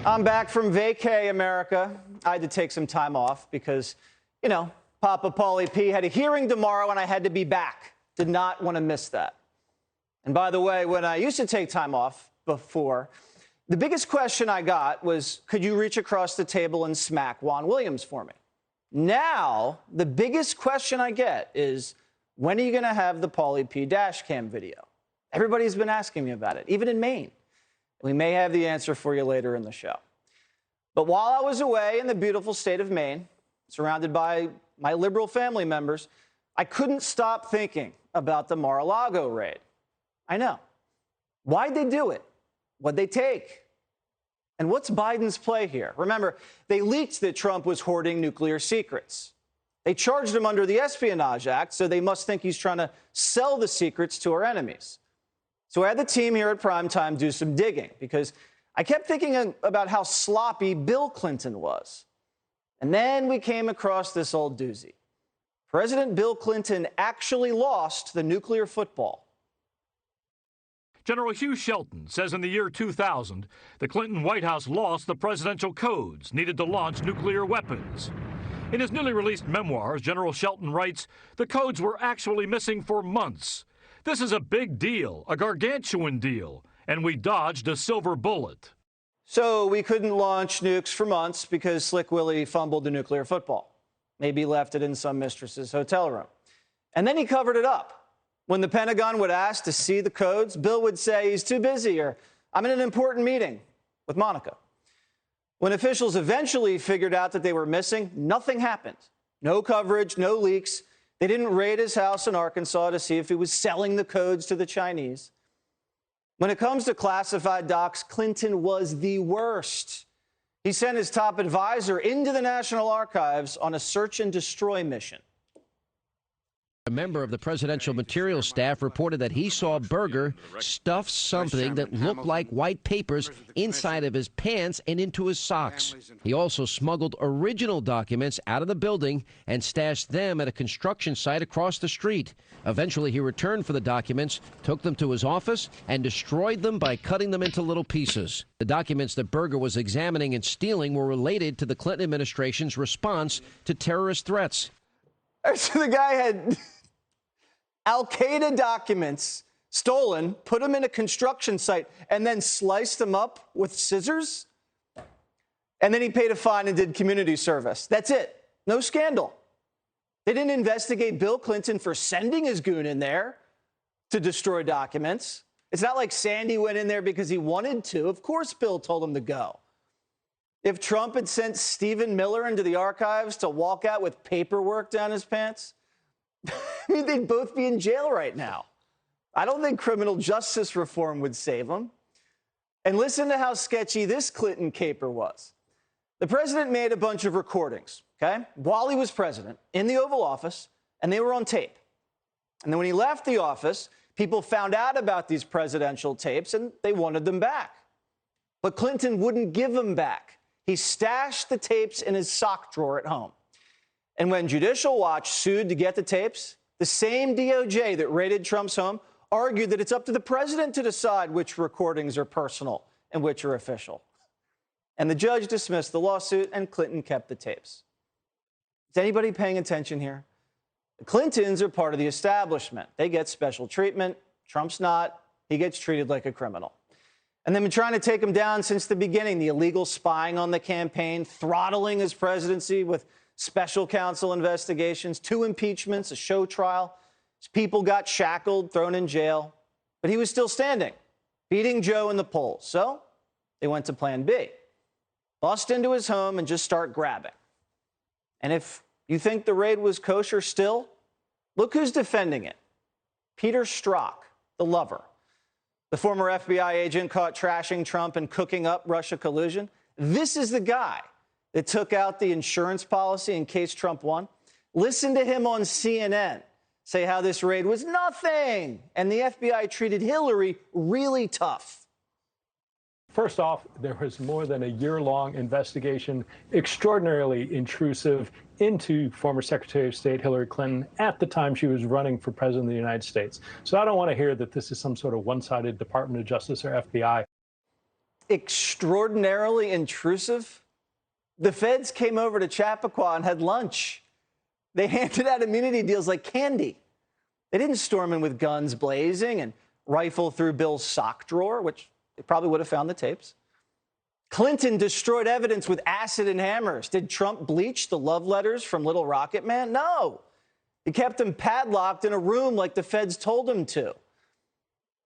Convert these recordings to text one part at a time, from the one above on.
I'm back from vacay, America. I had to take some time off because, Papa Paulie P had a hearing tomorrow and I had to be back. Did not want to miss that. And by the way, when I used to take time off before, the biggest question I got was, could you reach across the table and smack Juan Williams for me? Now, the biggest question I get is, when are you going to have the Paulie P dash cam video? Everybody's been asking me about it, even in Maine. We may have the answer for you later in the show. But while I was away in the beautiful state of Maine, surrounded by my liberal family members, I couldn't stop thinking about the Mar-a-Lago raid. I know. Why'd they do it? What'd they take? And what's Biden's play here? Remember, they leaked that Trump was hoarding nuclear secrets. They charged him under the Espionage Act, so they must think he's trying to sell the secrets to our enemies. So I had the team here at Primetime do some digging because I kept thinking about how sloppy Bill Clinton was. And then we came across this old doozy. President Bill Clinton actually lost the nuclear football. General Hugh Shelton says in the year 2000, the Clinton White House lost the presidential codes needed to launch nuclear weapons. In his newly released memoirs, General Shelton writes, the codes were actually missing for months. This is a big deal, a gargantuan deal, and we dodged a silver bullet. So we couldn't launch nukes for months because Slick Willie fumbled the nuclear football. Maybe left it in some mistress's hotel room. And then he covered it up. When the Pentagon would ask to see the codes, Bill would say he's too busy or I'm in an important meeting with Monica. When officials eventually figured out that they were missing, nothing happened. No coverage, no leaks. They didn't raid his house in Arkansas to see if he was selling the codes to the Chinese. When it comes to classified docs, Clinton was the worst. He sent his top advisor into the National Archives on a search and destroy mission. A member of the presidential materials staff reported that he saw Berger stuff something that looked like white papers inside of his pants and into his socks. He also smuggled original documents out of the building and stashed them at a construction site across the street. Eventually, he returned for the documents, took them to his office, and destroyed them by cutting them into little pieces. The documents that Berger was examining and stealing were related to the Clinton administration's response to terrorist threats. So the guy had Al-Qaeda documents stolen, put them in a construction site, and then sliced them up with scissors? And then he paid a fine and did community service. That's it. No scandal. They didn't investigate Bill Clinton for sending his goon in there to destroy documents. It's not like Sandy went in there because he wanted to. Of course Bill told him to go. If Trump had sent Stephen Miller into the archives to walk out with paperwork down his pants, I mean, they'd both be in jail right now. I don't think criminal justice reform would save them. And listen to how sketchy this Clinton caper was. The president made a bunch of recordings, okay, while he was president in the Oval Office, and they were on tape. And then when he left the office, people found out about these presidential tapes, and they wanted them back. But Clinton wouldn't give them back. He stashed the tapes in his sock drawer at home. And when Judicial Watch sued to get the tapes, the same DOJ that raided Trump's home argued that it's up to the president to decide which recordings are personal and which are official. And the judge dismissed the lawsuit, and Clinton kept the tapes. Is anybody paying attention here? The Clintons are part of the establishment. They get special treatment. Trump's not. He gets treated like a criminal. And they've been trying to take him down since the beginning. The illegal spying on the campaign, throttling his presidency with special counsel investigations, 2 impeachments, a show trial. His people got shackled, thrown in jail. But he was still standing, beating Joe in the polls. So they went to plan B. Bust into his home and just start grabbing. And if you think the raid was kosher still, look who's defending it. Peter Strzok, the lover. The former FBI agent caught trashing Trump and cooking up Russia collusion. This is the guy that took out the insurance policy in case Trump won. Listen to him on CNN say how this raid was nothing, and the FBI treated Hillary really tough. First off, there was more than a year-long investigation, extraordinarily intrusive, into former Secretary of State Hillary Clinton at the time she was running for president of the United States. So I don't want to hear that this is some sort of one-sided Department of Justice or FBI. extraordinarily intrusive? The feds came over to Chappaqua and had lunch. They handed out immunity deals like candy. They didn't storm in with guns blazing and rifle through Bill's sock drawer, which they probably would have found the tapes. Clinton destroyed evidence with acid and hammers. Did Trump bleach the love letters from Little Rocket Man? No. He kept them padlocked in a room like the feds told him to.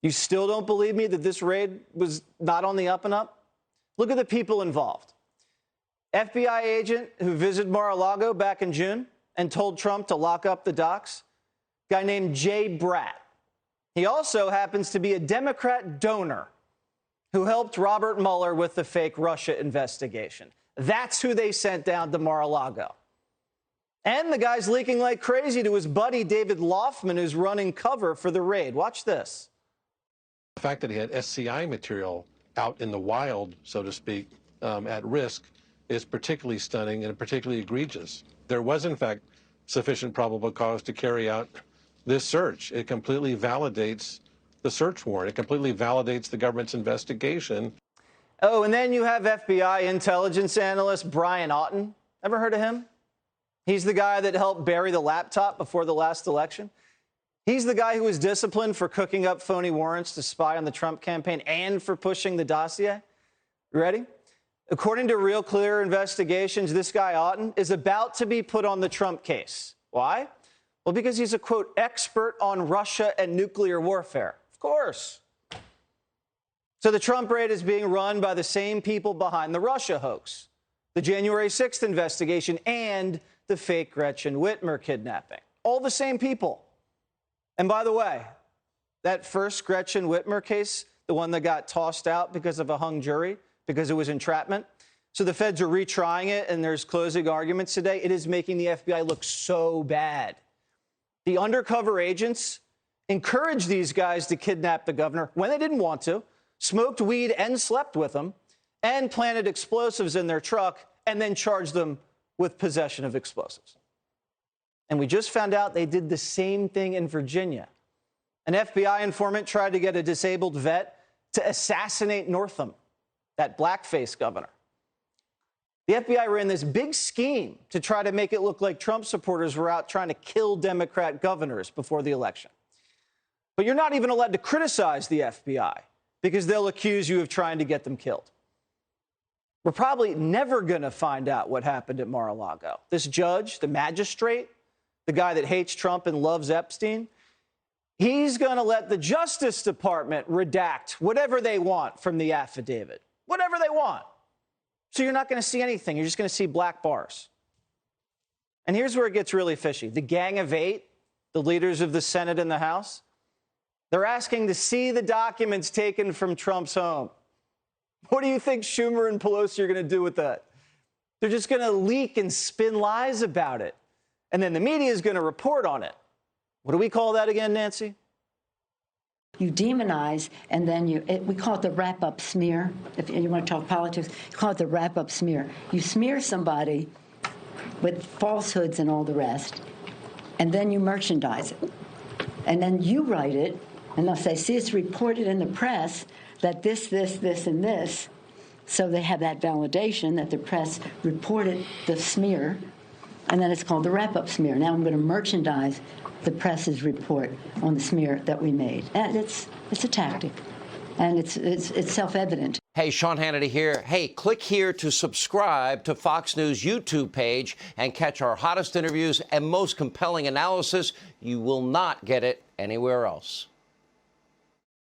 You still don't believe me that this raid was not on the up and up? Look at the people involved. FBI agent who visited Mar-a-Lago back in June and told Trump to lock up the docks. Guy named Jay Bratt. He also happens to be a Democrat donor who helped Robert Mueller with the fake Russia investigation. That's who they sent down to Mar-a-Lago. And the guy's leaking like crazy to his buddy David Loffman, who's running cover for the raid. Watch this. The fact that he had SCI material out in the wild, so to speak, at risk, is particularly stunning and particularly egregious. There was, in fact, sufficient probable cause to carry out this search. It completely validates the search warrant. It completely validates the government's investigation. Oh, and then you have FBI intelligence analyst Brian Auten. Ever heard of him? He's the guy that helped bury the laptop before the last election. He's the guy who was disciplined for cooking up phony warrants to spy on the Trump campaign and for pushing the dossier. You ready? According to Real Clear Investigations, this guy Auten is about to be put on the Trump case. Why? Well, because he's a, quote, expert on Russia and nuclear warfare. Of course. So the Trump raid is being run by the same people behind the Russia hoax, the January 6th investigation, and the fake Gretchen Whitmer kidnapping. All the same people. And by the way, that first Gretchen Whitmer case, the one that got tossed out because of a hung jury, because it was entrapment. So the feds are retrying it, and there's closing arguments today. It is making the FBI look so bad. The undercover agents encouraged these guys to kidnap the governor when they didn't want to, smoked weed and slept with them, and planted explosives in their truck, and then charged them with possession of explosives. And we just found out they did the same thing in Virginia. An FBI informant tried to get a disabled vet to assassinate Northam, that blackface governor. The FBI ran this big scheme to try to make it look like Trump supporters were out trying to kill Democrat governors before the election. But you're not even allowed to criticize the FBI because they'll accuse you of trying to get them killed. We're probably never going to find out what happened at Mar-a-Lago. This judge, the magistrate, the guy that hates Trump and loves Epstein, he's going to let the Justice Department redact whatever they want from the affidavit, whatever they want. So you're not going to see anything. You're just going to see black bars. And here's where it gets really fishy. The Gang of Eight, the leaders of the Senate and the House, they're asking to see the documents taken from Trump's home. What do you think Schumer and Pelosi are going to do with that? They're just going to leak and spin lies about it. And then the media is going to report on it. What do we call that again, Nancy? You demonize, and then we call it the wrap-up smear. If you want to talk politics, you call it the wrap-up smear. You smear somebody with falsehoods and all the rest, and then you merchandise it. And then you write it, and they'll say, see, it's reported in the press that this, and this. So they have that validation that the press reported the smear, and then it's called the wrap-up smear. Now I'm going to merchandise the press's report on the smear that we made. And it's a tactic, and it's self-evident. Hey, Sean Hannity here. Hey, click here to subscribe to Fox News YouTube page and catch our hottest interviews and most compelling analysis. You will not get it anywhere else.